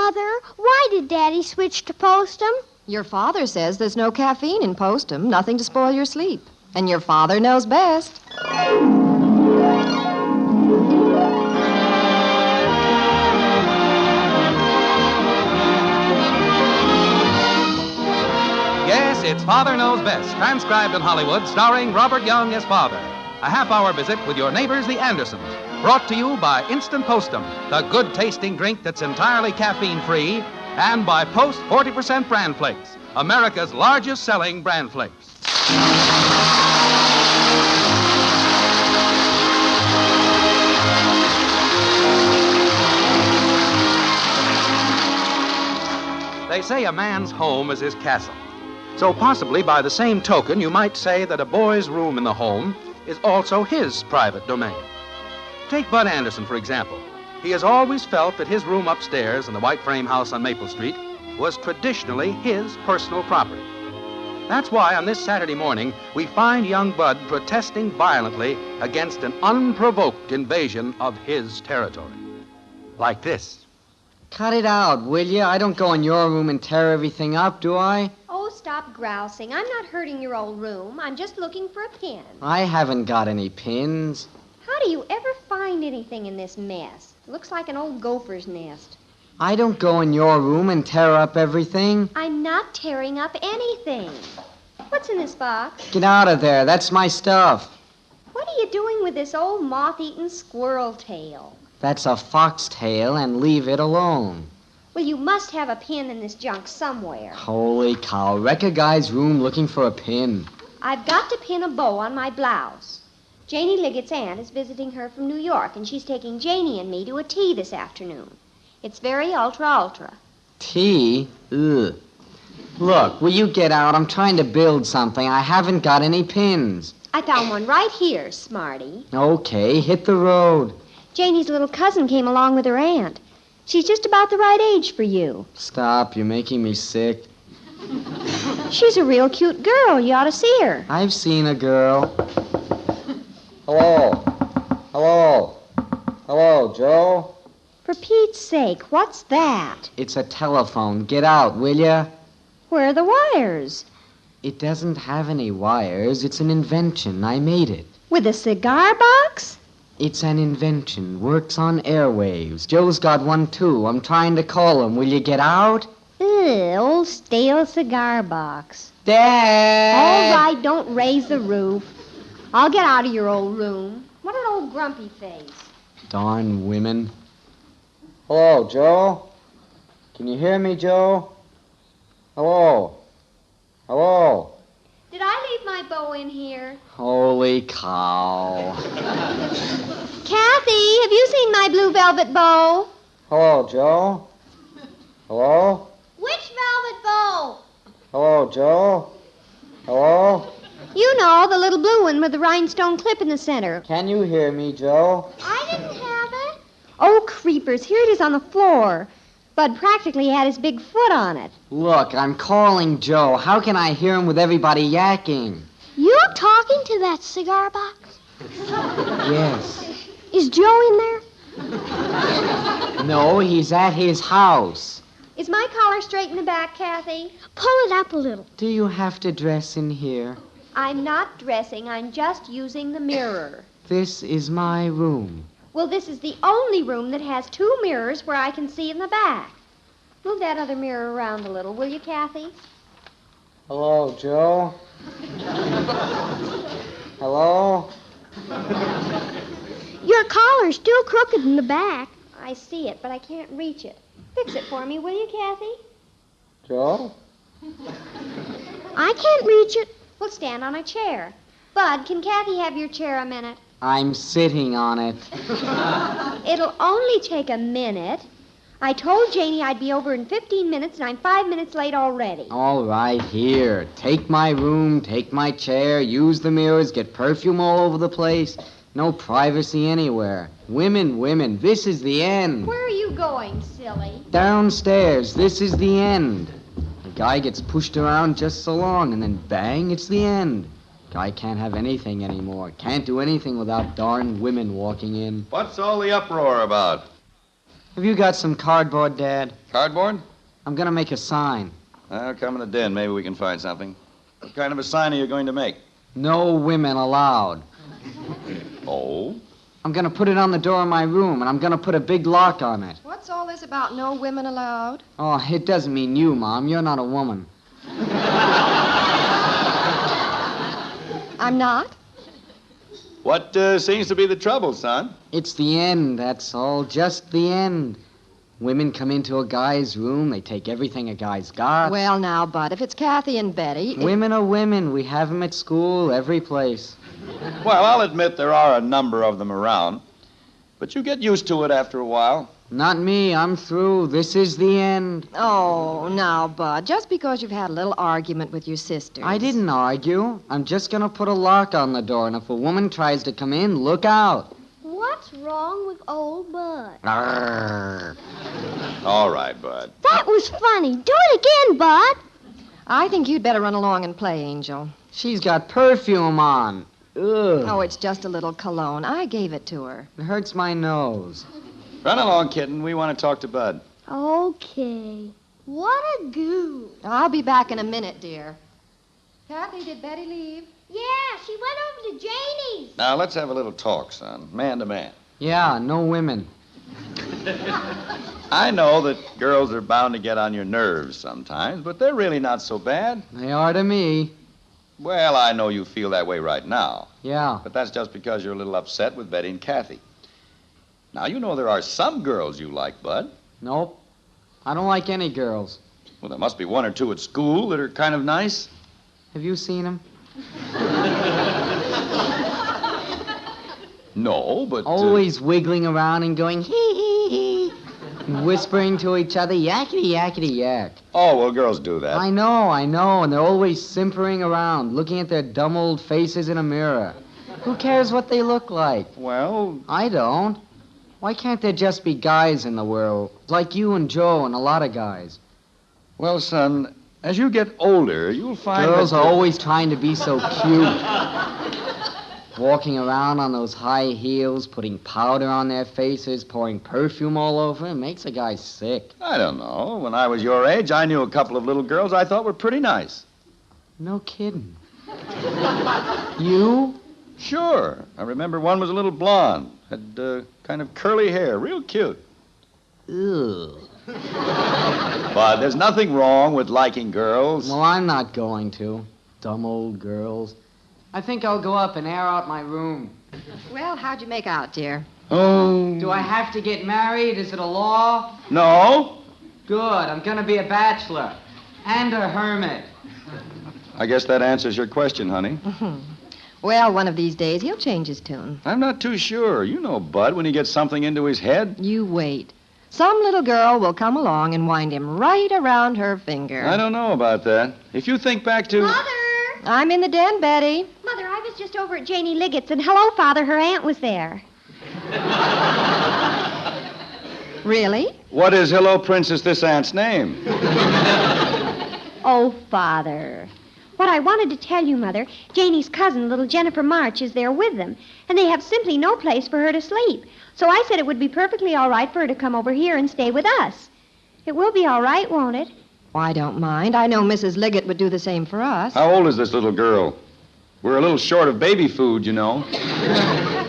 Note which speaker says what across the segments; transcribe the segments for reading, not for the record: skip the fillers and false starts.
Speaker 1: Mother, why did Daddy switch to Postum?
Speaker 2: Your father says there's no caffeine in Postum, nothing to spoil your sleep. And your father knows best.
Speaker 3: Yes, it's Father Knows Best, transcribed in Hollywood, starring Robert Young as Father. A half-hour visit with your neighbors, the Andersons. Brought to you by Instant Postum, the good-tasting drink that's entirely caffeine-free, and by Post 40% Bran Flakes, America's largest-selling bran flakes. They say a man's home is his castle. So possibly by the same token, you might say that a boy's room in the home is also his private domain. Take Bud Anderson, for example. He has always felt that his room upstairs in the white frame house on Maple Street was traditionally his personal property. That's why on this Saturday morning, we find young Bud protesting violently against an unprovoked invasion of his territory. Like this.
Speaker 4: Cut it out, will you? I don't go in your room and tear everything up, do I?
Speaker 1: Oh, stop grousing. I'm not hurting your old room. I'm just looking for a pin.
Speaker 4: I haven't got any pins.
Speaker 1: How do you ever find anything in this mess? It looks like an old gopher's nest.
Speaker 4: I don't go in your room and tear up everything.
Speaker 1: I'm not tearing up anything. What's in this box?
Speaker 4: Get out of there. That's my stuff.
Speaker 1: What are you doing with this old moth-eaten squirrel tail?
Speaker 4: That's a foxtail, and leave it alone.
Speaker 1: Well, you must have a pin in this junk somewhere.
Speaker 4: Holy cow. Wreck a guy's room looking for a pin.
Speaker 1: I've got to pin a bow on my blouse. Janie Liggett's aunt is visiting her from New York, and she's taking Janie and me to a tea this afternoon. It's very ultra.
Speaker 4: Tea? Ugh. Look, will you get out? I'm trying to build something. I haven't got any pins.
Speaker 1: I found one right here, Smarty.
Speaker 4: Okay, hit the road.
Speaker 1: Janie's little cousin came along with her aunt. She's just about the right age for you.
Speaker 4: Stop, you're making me sick.
Speaker 1: She's a real cute girl. You ought to see her.
Speaker 4: I've seen a girl. Hello? Hello? Hello, Joe?
Speaker 1: For Pete's sake, what's that?
Speaker 4: It's a telephone. Get out, will ya?
Speaker 1: Where are the wires?
Speaker 4: It doesn't have any wires. It's an invention. I made it.
Speaker 1: With a cigar box?
Speaker 4: It's an invention. Works on airwaves. Joe's got one, too. I'm trying to call him. Will you get out?
Speaker 1: Ugh, old stale cigar box.
Speaker 4: Dad!
Speaker 1: All right, don't raise the roof. I'll get out of your old room. What an old grumpy face.
Speaker 4: Darn women. Hello, Joe? Can you hear me, Joe? Hello? Hello?
Speaker 1: Did I leave my bow in here?
Speaker 4: Holy cow.
Speaker 1: Kathy, have you seen my blue velvet bow?
Speaker 4: Hello, Joe? Hello?
Speaker 1: Which velvet bow?
Speaker 4: Hello, Joe? Hello?
Speaker 1: You know, the little blue one with the rhinestone clip in the center.
Speaker 4: Can you hear me, Joe?
Speaker 1: I didn't have it. Oh, creepers, here it is on the floor. Bud practically had his big foot on it.
Speaker 4: Look, I'm calling Joe. How can I hear him with everybody yakking?
Speaker 1: You're talking to that cigar box?
Speaker 4: Yes.
Speaker 1: Is Joe in there?
Speaker 4: No, he's at his house.
Speaker 1: Is my collar straight in the back, Kathy? Pull it up a little.
Speaker 4: Do you have to dress in here?
Speaker 1: I'm not dressing. I'm just using the mirror.
Speaker 4: This is my room.
Speaker 1: Well, this is the only room that has two mirrors where I can see in the back. Move that other mirror around a little, will you, Kathy?
Speaker 4: Hello, Joe? Hello?
Speaker 1: Your collar's still crooked in the back. I see it, but I can't reach it. Fix it for me, will you, Kathy?
Speaker 4: Joe?
Speaker 1: I can't reach it. We'll stand on a chair. Bud, can Kathy have your chair a minute?
Speaker 4: I'm sitting on it.
Speaker 1: It'll only take a minute. I told Janie I'd be over in 15 minutes, and I'm 5 minutes late already.
Speaker 4: All right, here. Take my room, take my chair, use the mirrors, get perfume all over the place. No privacy anywhere. Women, this is the end.
Speaker 1: Where are you going, silly?
Speaker 4: Downstairs, this is the end. The guy gets pushed around just so long, and then bang, it's the end. Guy can't have anything anymore. Can't do anything without darn women walking in.
Speaker 5: What's all the uproar about?
Speaker 4: Have you got some cardboard, Dad?
Speaker 5: Cardboard?
Speaker 4: I'm gonna make a sign.
Speaker 5: Come in the den. Maybe we can find something. What kind of a sign are you going to make?
Speaker 4: No women allowed.
Speaker 5: Oh?
Speaker 4: I'm gonna put it on the door of my room, and I'm gonna put a big lock on it.
Speaker 2: What's all this about no women allowed?
Speaker 4: Oh, it doesn't mean you, Mom. You're not a woman.
Speaker 2: I'm not?
Speaker 5: What seems to be the trouble, son?
Speaker 4: It's the end, that's all. Just the end. Women come into a guy's room, they take everything a guy's got.
Speaker 2: Well, now, Bud, if it's Kathy and Betty...
Speaker 4: Women are women. We have them at school, every place.
Speaker 5: Well, I'll admit there are a number of them around. But you get used to it after a while.
Speaker 4: Not me. I'm through. This is the end.
Speaker 2: Oh, now, Bud, just because you've had a little argument with your sisters...
Speaker 4: I didn't argue. I'm just gonna put a lock on the door, and if a woman tries to come in, look out.
Speaker 1: What's wrong with old Bud?
Speaker 4: Arrgh.
Speaker 5: All right, Bud.
Speaker 1: That was funny. Do it again, Bud.
Speaker 2: I think you'd better run along and play, Angel.
Speaker 4: She's got perfume on. Ugh.
Speaker 2: Oh, it's just a little cologne. I gave it to her.
Speaker 4: It hurts my nose.
Speaker 5: Run along, kitten. We want to talk to Bud.
Speaker 1: Okay. What a goo.
Speaker 2: I'll be back in a minute, dear. Kathy, did Betty leave?
Speaker 1: Yeah, she went over to Janie's.
Speaker 5: Now, let's have a little talk, son. Man to man.
Speaker 4: Yeah, no women.
Speaker 5: I know that girls are bound to get on your nerves sometimes, but they're really not so bad.
Speaker 4: They are to me.
Speaker 5: Well, I know you feel that way right now,
Speaker 4: Yeah.
Speaker 5: but that's just because you're a little upset with Betty and Kathy. Now, you know there are some girls you like, Bud.
Speaker 4: Nope. I don't like any girls.
Speaker 5: Well, there must be one or two at school that are kind of nice.
Speaker 4: Have you seen them?
Speaker 5: No, but...
Speaker 4: Always wiggling around and going hee hee hee. And whispering to each other, yakety yakety yak.
Speaker 5: Oh, well, girls do that.
Speaker 4: I know, and they're always simpering around, looking at their dumb old faces in a mirror. Who cares what they look like?
Speaker 5: Well,
Speaker 4: I don't. Why can't there just be guys in the world, like you and Joe and a lot of guys?
Speaker 5: well, son, as you get older, you'll find
Speaker 4: Girls
Speaker 5: that...
Speaker 4: are always trying to be so cute. Walking around on those high heels, putting powder on their faces, pouring perfume all over, it makes a guy sick.
Speaker 5: I don't know. When I was your age, I knew a couple of little girls I thought were pretty nice.
Speaker 4: No kidding. You?
Speaker 5: Sure. I remember one was a little blonde, had kind of curly hair, real cute.
Speaker 4: Ugh.
Speaker 5: But there's nothing wrong with liking girls.
Speaker 4: Well, I'm not going to. Dumb old girls. I think I'll go up and air out my room.
Speaker 2: Well, how'd you make out, dear?
Speaker 5: Oh.
Speaker 4: Do I have to get married? Is it a law?
Speaker 5: No.
Speaker 4: Good. I'm gonna be a bachelor. And a hermit.
Speaker 5: I guess that answers your question, honey.
Speaker 2: Well, one of these days he'll change his tune.
Speaker 5: I'm not too sure. You know Bud when he gets something into his head.
Speaker 2: You wait. Some little girl will come along and wind him right around her finger.
Speaker 5: I don't know about that. If you think back to...
Speaker 1: Mother!
Speaker 2: I'm in the den, Betty.
Speaker 1: Mother, I was just over at Janie Liggett's, and hello, Father, her aunt was there.
Speaker 2: Really?
Speaker 5: What is Hello Princess this aunt's name?
Speaker 1: Oh, Father. What I wanted to tell you, Mother, Janie's cousin, little Jennifer March, is there with them, and they have simply no place for her to sleep. So I said it would be perfectly all right for her to come over here and stay with us. It will be all right, won't it?
Speaker 2: Well, I don't mind. I know Mrs. Liggett would do the same for us.
Speaker 5: How old is this little girl? We're a little short of baby food, you know.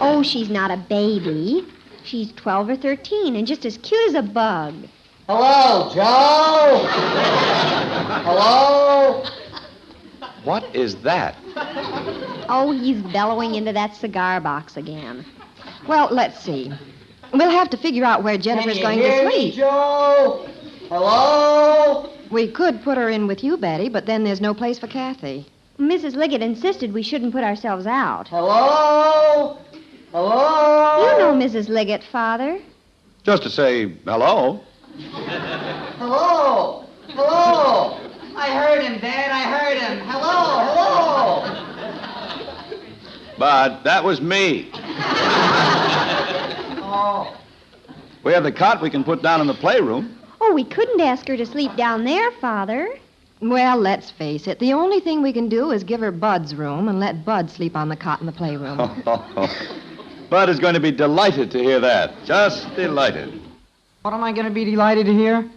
Speaker 1: Oh, she's not a baby. She's 12 or 13 and just as cute as a bug.
Speaker 4: Hello, Joe! Hello?
Speaker 5: What is that?
Speaker 1: Oh, he's bellowing into that cigar box again.
Speaker 2: Well, let's see. We'll have to figure out where Jennifer's going to sleep.
Speaker 4: Joe? Hello?
Speaker 2: We could put her in with you, Betty, but then there's no place for Kathy.
Speaker 1: Mrs. Liggett insisted we shouldn't put ourselves out.
Speaker 4: Hello? Hello?
Speaker 1: You know Mrs. Liggett, Father.
Speaker 5: Just to say hello.
Speaker 4: Hello? Hello? I heard him, Dad. I heard him. Hello? Hello?
Speaker 5: But that was me.
Speaker 4: Oh.
Speaker 5: We have the cot we can put down in the playroom.
Speaker 1: Oh, we couldn't ask her to sleep down there, Father.
Speaker 2: Well, let's face it. The only thing we can do is give her Bud's room and let Bud sleep on the cot in the playroom.
Speaker 5: Bud is going to be delighted to hear that. Just delighted.
Speaker 4: What am I going to be delighted to hear?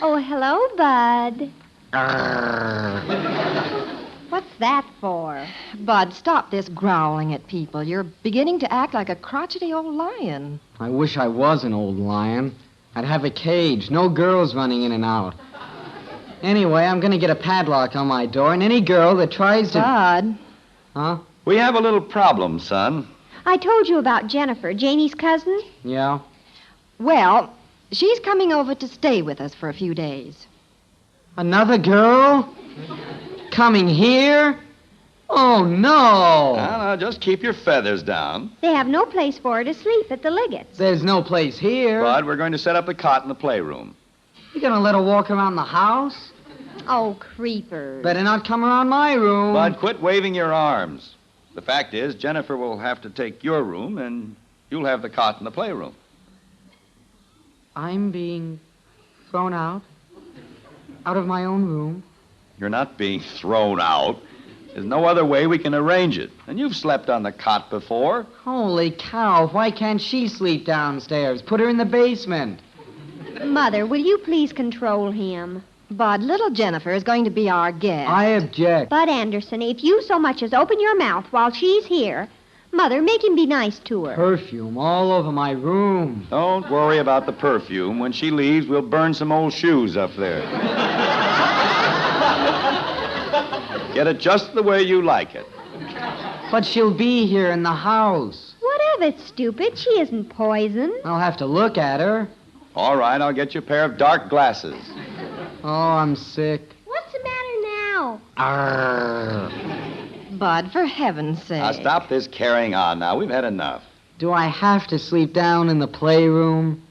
Speaker 1: Oh, hello, Bud.
Speaker 4: Arrgh.
Speaker 1: What's that for?
Speaker 2: Bud, stop this growling at people. You're beginning to act like a crotchety old lion.
Speaker 4: I wish I was an old lion. I'd have a cage, no girls running in and out. Anyway, I'm going to get a padlock on my door, and any girl that tries to...
Speaker 2: Bud.
Speaker 4: Huh?
Speaker 5: We have a little problem, son.
Speaker 1: I told you about Jennifer, Janie's cousin.
Speaker 4: Yeah?
Speaker 2: Well, she's coming over to stay with us for a few days.
Speaker 4: Another girl? Coming here? Oh, no!
Speaker 5: No, just keep your feathers down.
Speaker 1: They have no place for her to sleep at the Liggett's.
Speaker 4: There's no place here.
Speaker 5: Bud, we're going to set up the cot in the playroom.
Speaker 4: You going to let her walk around the house?
Speaker 1: Oh, creepers.
Speaker 4: Better not come around my room.
Speaker 5: Bud, quit waving your arms. The fact is, Jennifer will have to take your room, and you'll have the cot in the playroom.
Speaker 4: I'm being thrown out? Out of my own room?
Speaker 5: You're not being thrown out. There's no other way we can arrange it. And you've slept on the cot before.
Speaker 4: Holy cow, why can't she sleep downstairs? Put her in the basement.
Speaker 1: Mother, will you please control him?
Speaker 2: Bud, little Jennifer is going to be our guest.
Speaker 4: I object.
Speaker 1: Bud Anderson, if you so much as open your mouth while she's here, Mother, make him be nice to her.
Speaker 4: Perfume all over my room.
Speaker 5: Don't worry about the perfume. When she leaves, we'll burn some old shoes up there. Get it just the way you like it.
Speaker 4: But she'll be here in the house.
Speaker 1: What of it, stupid? She isn't poison.
Speaker 4: I'll have to look at her.
Speaker 5: All right, I'll get you a pair of dark glasses.
Speaker 4: Oh, I'm sick.
Speaker 1: What's the matter now?
Speaker 4: Arrgh.
Speaker 2: Bud, for heaven's sake.
Speaker 5: Now, stop this carrying on now. We've had enough.
Speaker 4: Do I have to sleep down in the playroom?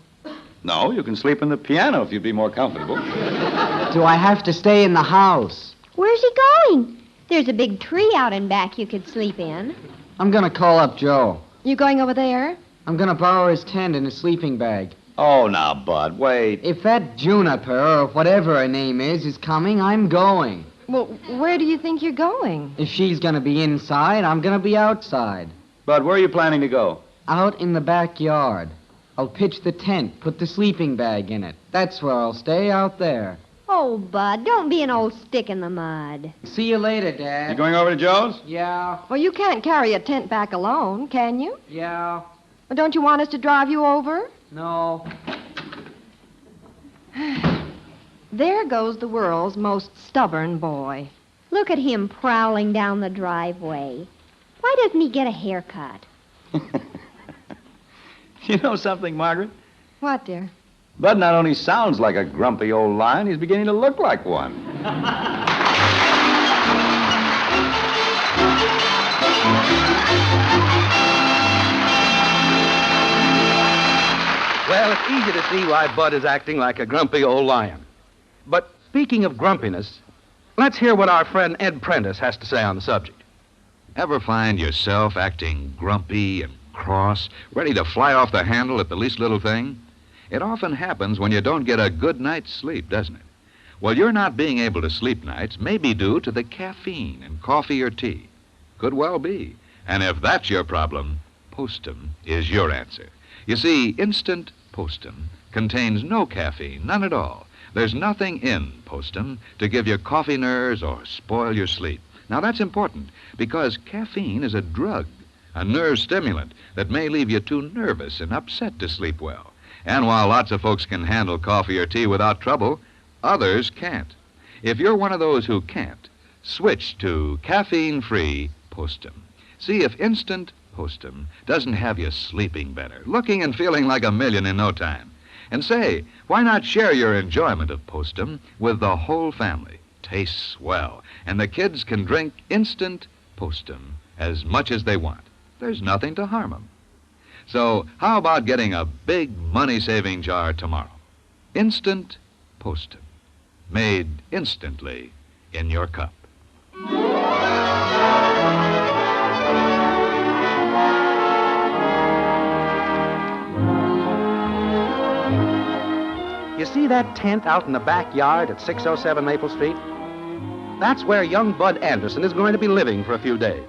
Speaker 5: No, you can sleep in the piano if you'd be more comfortable.
Speaker 4: Do I have to stay in the house?
Speaker 1: Where's he going? There's a big tree out in back you could sleep in.
Speaker 4: I'm going to call up Joe.
Speaker 2: You going over there?
Speaker 4: I'm going to borrow his tent and his sleeping bag.
Speaker 5: Oh, now, Bud, wait.
Speaker 4: If that Juniper, or whatever her name is coming, I'm going.
Speaker 2: Well, where do you think you're going?
Speaker 4: If she's going to be inside, I'm going to be outside.
Speaker 5: Bud, where are you planning to go?
Speaker 4: Out in the backyard. I'll pitch the tent, put the sleeping bag in it. That's where I'll stay, out there.
Speaker 1: Oh, Bud, don't be an old stick in the mud.
Speaker 4: See you later, Dad.
Speaker 5: You going over to Joe's?
Speaker 4: Yeah,
Speaker 2: Well, you can't carry a tent back alone, can you?
Speaker 4: yeah,
Speaker 2: Well, don't you want us to drive you over?
Speaker 4: no.
Speaker 2: There goes the world's most stubborn boy.
Speaker 1: Look at him prowling down the driveway. Why doesn't he get a haircut?
Speaker 5: You know something, Margaret?
Speaker 2: What, dear?
Speaker 5: Bud not only sounds like a grumpy old lion, he's beginning to look like one.
Speaker 3: Well, it's easy to see why Bud is acting like a grumpy old lion. But speaking of grumpiness, let's hear what our friend Ed Prentice has to say on the subject.
Speaker 6: Ever find yourself acting grumpy and cross, ready to fly off the handle at the least little thing? It often happens when you don't get a good night's sleep, doesn't it? Well, your not being able to sleep nights may be due to the caffeine in coffee or tea. Could well be. And if that's your problem, Postum is your answer. You see, instant Postum contains no caffeine, none at all. There's nothing in Postum to give you coffee nerves or spoil your sleep. Now, that's important because caffeine is a drug, a nerve stimulant that may leave you too nervous and upset to sleep well. And while lots of folks can handle coffee or tea without trouble, others can't. If you're one of those who can't, switch to caffeine-free Postum. See if instant Postum doesn't have you sleeping better, looking and feeling like a million in no time. And say, why not share your enjoyment of Postum with the whole family? Tastes swell, and the kids can drink instant Postum as much as they want. There's nothing to harm them. So how about getting a big money-saving jar tomorrow? Instant Postum, made instantly in your cup.
Speaker 3: You see that tent out in the backyard at 607 Maple Street? That's where young Bud Anderson is going to be living for a few days.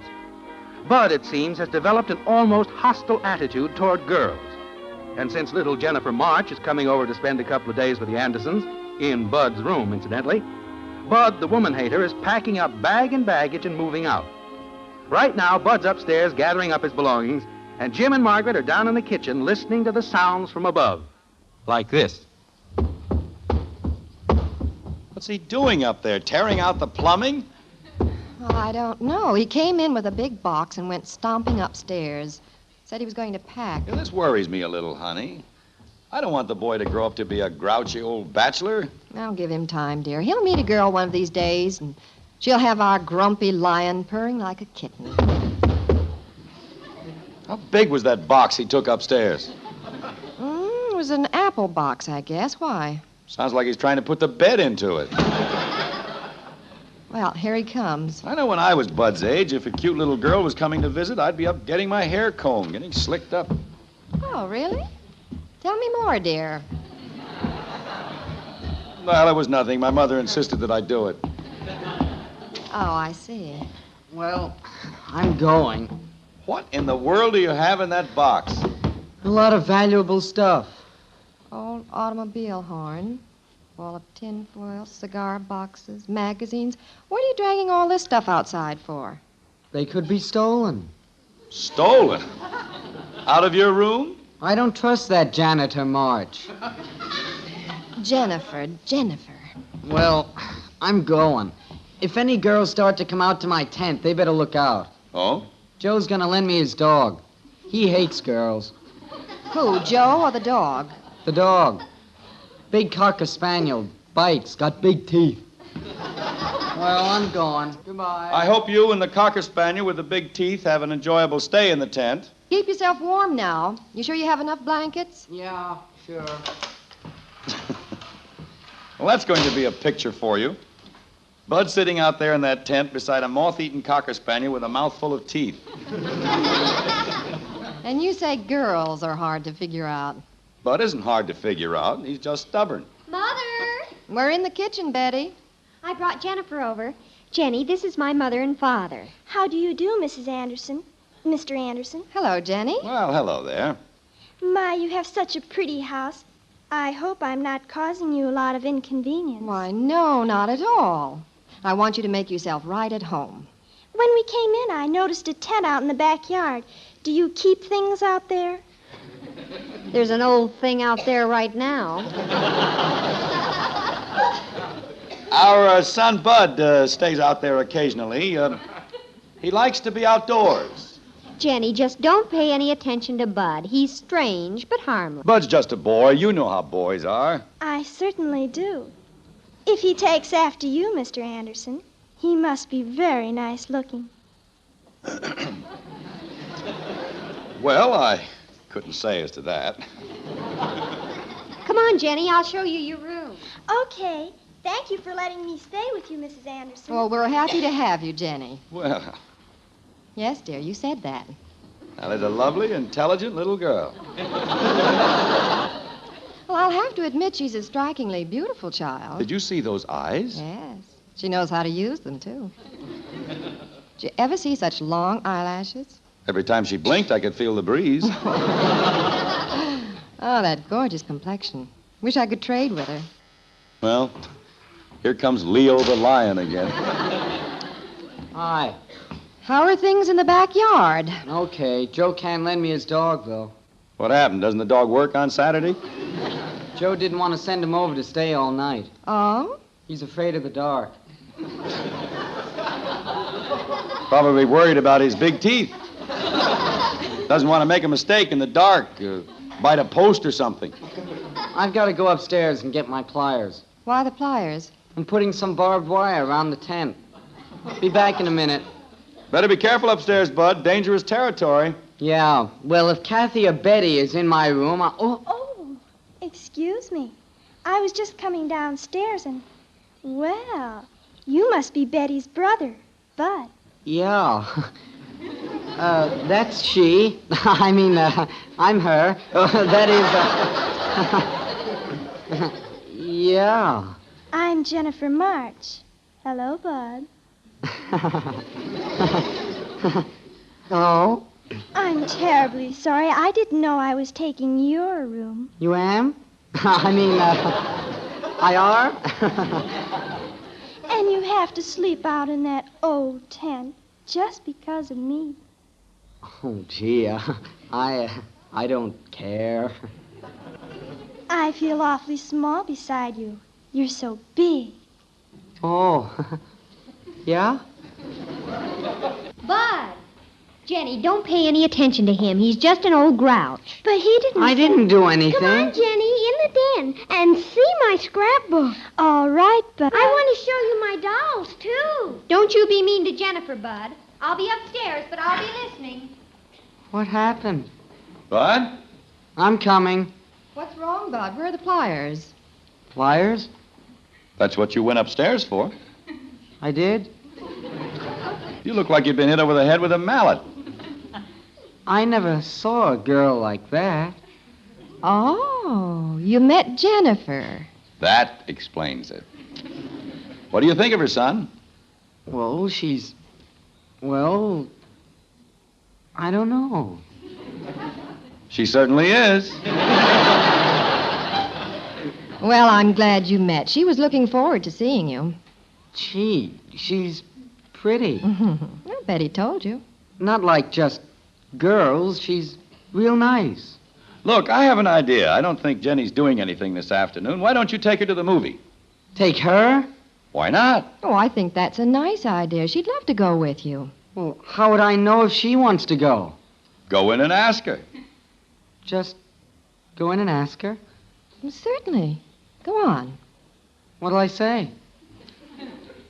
Speaker 3: Bud, it seems, has developed an almost hostile attitude toward girls. And since little Jennifer March is coming over to spend a couple of days with the Andersons, in Bud's room, incidentally, Bud, the woman hater, is packing up bag and baggage and moving out. Right now, Bud's upstairs gathering up his belongings, and Jim and Margaret are down in the kitchen listening to the sounds from above. Like this.
Speaker 5: What's he doing up there? Tearing out the plumbing?
Speaker 2: Oh, I don't know. He came in with a big box and went stomping upstairs. Said he was going to pack.
Speaker 5: Yeah, this worries me a little, honey. I don't want the boy to grow up to be a grouchy old bachelor.
Speaker 2: I'll give him time, dear. He'll meet a girl one of these days, and she'll have our grumpy lion purring like a kitten.
Speaker 5: How big was that box he took upstairs?
Speaker 2: It was an apple box, I guess. Why?
Speaker 5: Sounds like he's trying to put the bed into it.
Speaker 2: Well, here he comes.
Speaker 5: I know when I was Bud's age, if a cute little girl was coming to visit, I'd be up getting my hair combed, getting slicked up.
Speaker 2: Oh, really? Tell me more, dear.
Speaker 5: Well, it was nothing. My mother insisted that I do it.
Speaker 2: Oh, I see.
Speaker 4: Well, I'm going.
Speaker 5: What in the world do you have in that box?
Speaker 4: A lot of valuable stuff.
Speaker 2: Old automobile horn, wall of tinfoil, cigar boxes, magazines. What are you dragging all this stuff outside for?
Speaker 4: They could be stolen.
Speaker 5: Stolen? Out of your room?
Speaker 4: I don't trust that janitor, March.
Speaker 2: Jennifer.
Speaker 4: Well, I'm going. If any girls start to come out to my tent, they better look out.
Speaker 5: Oh?
Speaker 4: Joe's gonna lend me his dog. He hates girls.
Speaker 2: Who, Joe or the dog?
Speaker 4: The dog. Big cocker spaniel. Bites. Got big teeth. Well, I'm going. Goodbye.
Speaker 5: I hope you and the cocker spaniel with the big teeth have an enjoyable stay in the tent.
Speaker 2: Keep yourself warm now. You sure you have enough blankets?
Speaker 4: Yeah, sure.
Speaker 5: Well, that's going to be a picture for you. Bud sitting out there in that tent beside a moth-eaten cocker spaniel with a mouthful of teeth.
Speaker 2: And you say girls are hard to figure out.
Speaker 5: Bud isn't hard to figure out. He's just stubborn.
Speaker 1: Mother!
Speaker 2: We're in the kitchen, Betty.
Speaker 1: I brought Jennifer over. Jenny, this is my mother and father.
Speaker 7: How do you do, Mrs. Anderson? Mr. Anderson?
Speaker 2: Hello, Jenny.
Speaker 5: Well, hello there.
Speaker 7: My, you have such a pretty house. I hope I'm not causing you a lot of inconvenience.
Speaker 2: Why, no, not at all. I want you to make yourself right at home.
Speaker 7: When we came in, I noticed a tent out in the backyard. Do you keep things out there?
Speaker 1: There's an old thing out there right now.
Speaker 5: Our son Bud stays out there occasionally. He likes to be outdoors.
Speaker 1: Jenny, just don't pay any attention to Bud. He's strange, but harmless.
Speaker 5: Bud's just a boy. You know how boys are.
Speaker 7: I certainly do. If he takes after you, Mr. Anderson, he must be very nice looking.
Speaker 5: Well, I couldn't say as to that.
Speaker 1: Come on, Jenny, I'll show you your room.
Speaker 7: Okay. Thank you for letting me stay with you, Mrs. Anderson.
Speaker 2: Well, we're happy to have you, Jenny.
Speaker 5: Well,
Speaker 2: Yes, dear, you said that.
Speaker 5: now there's a lovely, intelligent little girl.
Speaker 2: Well, I'll have to admit she's a strikingly beautiful child.
Speaker 5: Did you see those eyes?
Speaker 2: Yes. She knows how to use them, too. Did you ever see such long eyelashes?
Speaker 5: Every time she blinked, I could feel the breeze.
Speaker 2: Oh, that gorgeous complexion. Wish I could trade with her.
Speaker 5: Well, here comes Leo the lion again.
Speaker 4: Hi.
Speaker 2: How are things in the backyard?
Speaker 4: Okay, Joe can't lend me his dog, though.
Speaker 5: What happened? Doesn't the dog work on Saturday?
Speaker 4: Joe didn't want to send him over to stay all night.
Speaker 2: Oh?
Speaker 4: He's afraid of the dark.
Speaker 5: Probably worried about his big teeth. Doesn't want to make a mistake in the dark. Bite a post or something.
Speaker 4: I've got to go upstairs and get my pliers.
Speaker 2: Why the pliers?
Speaker 4: I'm putting some barbed wire around the tent. Be back in a minute.
Speaker 5: Better be careful upstairs, Bud. Dangerous territory.
Speaker 4: Yeah, well, if Kathy or Betty is in my room,
Speaker 7: Oh, excuse me. I was just coming downstairs and... Well, you must be Betty's brother, Bud.
Speaker 4: Yeah. That's she. I mean, I'm her. That is, yeah.
Speaker 7: I'm Jennifer March. Hello, Bud.
Speaker 4: Oh?
Speaker 7: I'm terribly sorry. I didn't know I was taking your room.
Speaker 4: You am? I are?
Speaker 7: And you have to sleep out in that old tent just because of me.
Speaker 4: Oh, gee, I don't care.
Speaker 7: I feel awfully small beside you. You're so big.
Speaker 4: Oh, yeah?
Speaker 1: Bud! Jenny, don't pay any attention to him. He's just an old grouch.
Speaker 7: But he didn't
Speaker 4: I didn't do anything.
Speaker 1: Come on, Jenny, in the den, and see my scrapbook.
Speaker 7: All right, but...
Speaker 1: I want to show you my dolls, too. Don't you be mean to Jennifer, Bud. I'll be upstairs, but I'll be listening.
Speaker 4: What happened?
Speaker 5: Bud?
Speaker 4: I'm coming.
Speaker 2: What's wrong, Bud? Where are the pliers?
Speaker 4: Pliers?
Speaker 5: That's what you went upstairs for.
Speaker 4: I did?
Speaker 5: You look like you'd been hit over the head with a mallet.
Speaker 4: I never saw a girl like that.
Speaker 2: Oh, you met Jennifer.
Speaker 5: That explains it. What do you think of her, son?
Speaker 4: Well, well, I don't know.
Speaker 5: She certainly is.
Speaker 2: Well, I'm glad you met. She was looking forward to seeing you.
Speaker 4: Gee, she's pretty.
Speaker 2: I bet he told you.
Speaker 4: Not like just girls. She's real nice.
Speaker 5: Look, I have an idea. I don't think Jenny's doing anything this afternoon. Why don't you take her to the movie?
Speaker 4: Take her?
Speaker 5: Why not?
Speaker 2: Oh, I think that's a nice idea. She'd love to go with you.
Speaker 4: Well, how would I know if she wants to go?
Speaker 5: Go in and ask her.
Speaker 4: Just go in and ask her.
Speaker 2: Well, certainly. Go on.
Speaker 4: What'll I say?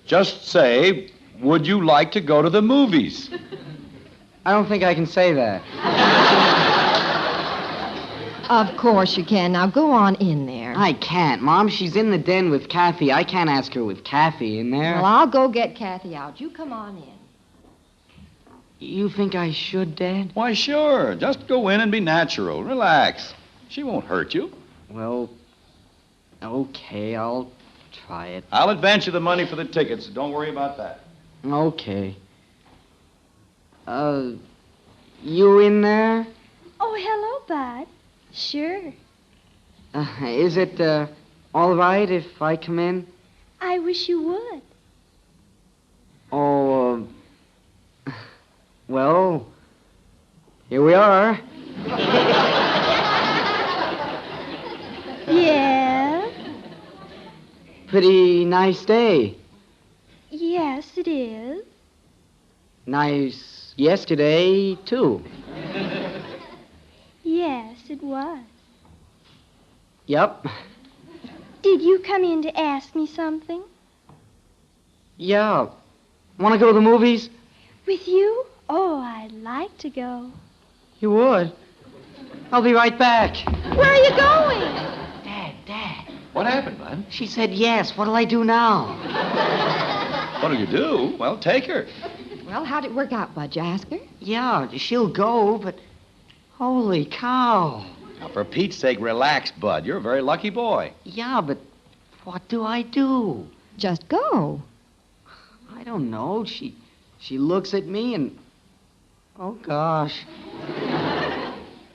Speaker 5: Just say, would you like to go to the movies?
Speaker 4: I don't think I can say that.
Speaker 2: Of course you can. Now go on in there.
Speaker 4: I can't, Mom. She's in the den with Kathy. I can't ask her with Kathy in there.
Speaker 2: Well, I'll go get Kathy out. You come on in.
Speaker 4: You think I should, Dad?
Speaker 5: Why, sure. Just go in and be natural. Relax. She won't hurt you.
Speaker 4: Well, okay, I'll try it.
Speaker 5: I'll advance you the money for the tickets. Don't worry about that.
Speaker 4: Okay. You in there?
Speaker 7: Oh, hello, Bud. Sure.
Speaker 4: Is it, all right if I come in?
Speaker 7: I wish you would.
Speaker 4: Oh, well, here we are.
Speaker 7: Yeah?
Speaker 4: Pretty nice day.
Speaker 7: Yes, it is.
Speaker 4: Nice yesterday, too.
Speaker 7: Yes, it was.
Speaker 4: Yep.
Speaker 7: Did you come in to ask me something?
Speaker 4: Yeah. Want to go to the movies?
Speaker 7: With you? Oh, I'd like to go.
Speaker 4: You would? I'll be right back.
Speaker 7: Where are you going?
Speaker 4: Dad.
Speaker 5: What happened, Bud?
Speaker 4: She said yes. What'll I do now?
Speaker 5: What'll you do? Well, take her.
Speaker 2: Well, how'd it work out, Bud? You ask her?
Speaker 4: Yeah, she'll go, but holy cow.
Speaker 5: Now, for Pete's sake, relax, Bud. You're a very lucky boy.
Speaker 4: Yeah, but what do I do?
Speaker 2: Just go.
Speaker 4: I don't know. She looks at me and... Oh, gosh.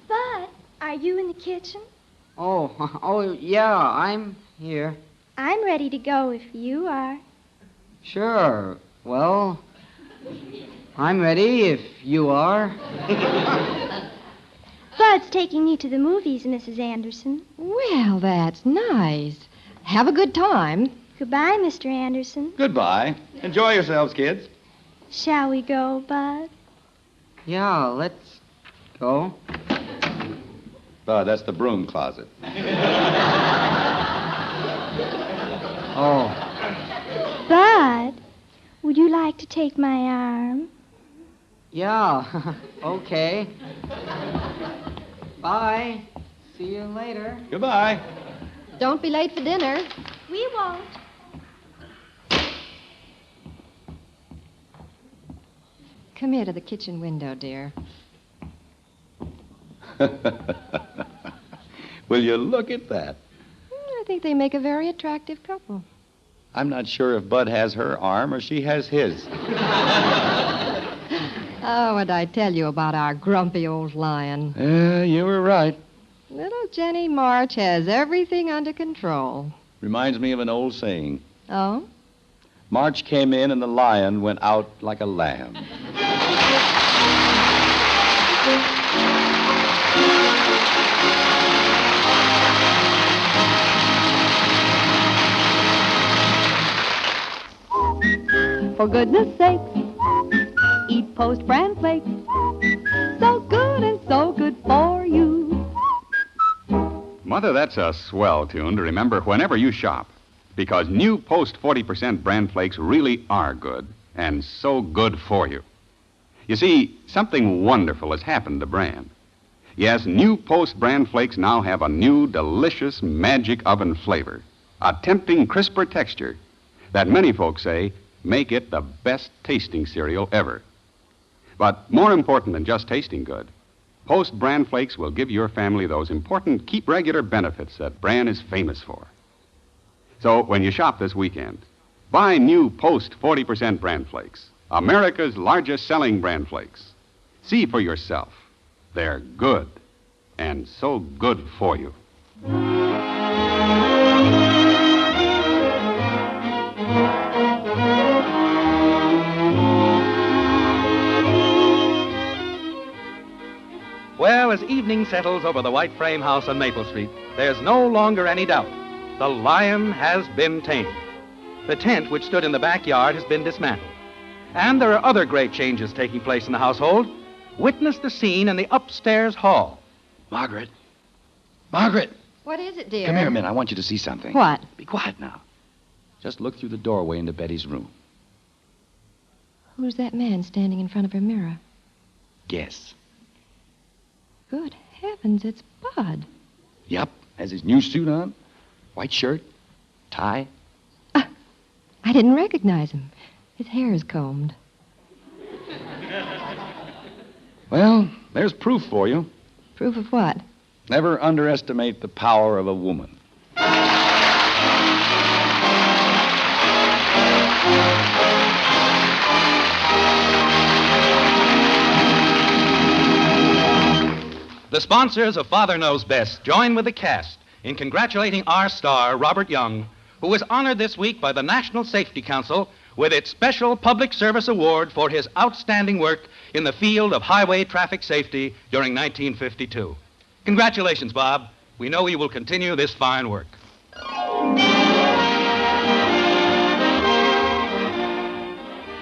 Speaker 7: Bud, are you in the kitchen?
Speaker 4: Oh, yeah, I'm here.
Speaker 7: I'm ready to go if you are.
Speaker 4: Sure. Well, I'm ready if you are.
Speaker 7: Bud's taking me to the movies, Mrs. Anderson.
Speaker 2: Well, that's nice. Have a good time.
Speaker 7: Goodbye, Mr. Anderson.
Speaker 5: Goodbye. Enjoy yourselves, kids.
Speaker 7: Shall we go, Bud?
Speaker 4: Yeah, let's go.
Speaker 5: Bud, that's the broom closet.
Speaker 4: Oh,
Speaker 7: Bud, would you like to take my arm?
Speaker 4: yeah. Okay. Bye. See you later.
Speaker 5: Goodbye.
Speaker 2: Don't be late for dinner.
Speaker 7: We won't.
Speaker 2: Come here to the kitchen window, dear.
Speaker 5: Will you look at that?
Speaker 2: I think they make a very attractive couple.
Speaker 5: I'm not sure if Bud has her arm or she has his.
Speaker 2: Oh, what'd I tell you about our grumpy old lion?
Speaker 5: Yeah, you were right.
Speaker 2: Little Jenny March has everything under control.
Speaker 5: Reminds me of an old saying.
Speaker 2: Oh?
Speaker 5: March came in and the lion went out like a lamb.
Speaker 8: For goodness sake, eat Post Bran Flakes. So good and so good for you.
Speaker 9: Mother, that's a swell tune to remember whenever you shop. Because new Post 40% bran flakes really are good and so good for you. You see, something wonderful has happened to bran. Yes, new Post bran flakes now have a new, delicious magic oven flavor, a tempting, crisper texture that many folks say make it the best tasting cereal ever. But more important than just tasting good, Post Bran Flakes will give your family those important keep regular benefits that bran is famous for. So when you shop this weekend, buy new Post 40% Bran Flakes, America's largest selling bran flakes. See for yourself. They're good and so good for you.
Speaker 3: Well, as evening settles over the white frame house on Maple Street, there's no longer any doubt. The lion has been tamed. The tent which stood in the backyard has been dismantled. And there are other great changes taking place in the household. Witness the scene in the upstairs hall.
Speaker 5: Margaret. Margaret.
Speaker 2: What is it, dear?
Speaker 5: Come here a minute. I want you to see something.
Speaker 2: What?
Speaker 5: Be quiet now. Just look through the doorway into Betty's room.
Speaker 2: Who's that man standing in front of her mirror?
Speaker 5: Guess.
Speaker 2: Good heavens, it's Bud.
Speaker 5: Yep. Has his new suit on. White shirt. Tie.
Speaker 2: I didn't recognize him. His hair is combed.
Speaker 5: Well, there's proof for you.
Speaker 2: Proof of what?
Speaker 5: Never underestimate the power of a woman.
Speaker 3: The sponsors of Father Knows Best join with the cast in congratulating our star, Robert Young, who was honored this week by the National Safety Council with its Special Public Service Award for his outstanding work in the field of highway traffic safety during 1952. Congratulations, Bob. We know you will continue this fine work.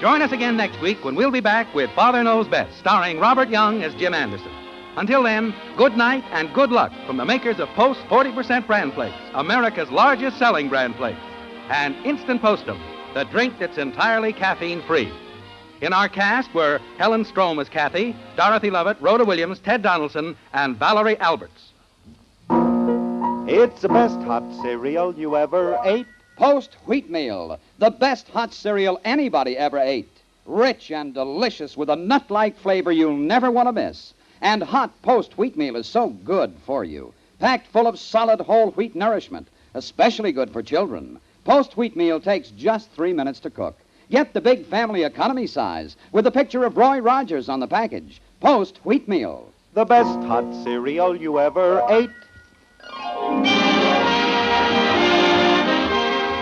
Speaker 3: Join us again next week when we'll be back with Father Knows Best, starring Robert Young as Jim Anderson. Until then, good night and good luck from the makers of Post 40% Bran Flakes, America's largest selling bran flakes, and Instant Postum, the drink that's entirely caffeine-free. In our cast were Helen Strom as Kathy, Dorothy Lovett, Rhoda Williams, Ted Donaldson, and Valerie Alberts.
Speaker 10: It's the best hot cereal you ever ate.
Speaker 11: Post Wheatmeal, the best hot cereal anybody ever ate. Rich and delicious with a nut-like flavor you'll never want to miss. And hot Post Wheatmeal is so good for you. Packed full of solid whole wheat nourishment, especially good for children. Post Wheatmeal takes just 3 minutes to cook. Get the big family economy size with the picture of Roy Rogers on the package. Post Wheatmeal.
Speaker 10: The best hot cereal you ever ate.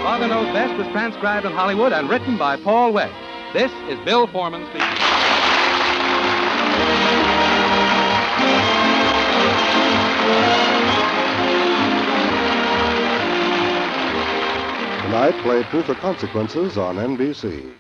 Speaker 3: Father Knows Best was transcribed in Hollywood and written by Paul Webb. This is Bill Foreman speaking.
Speaker 12: Tonight, play Truth or Consequences on NBC.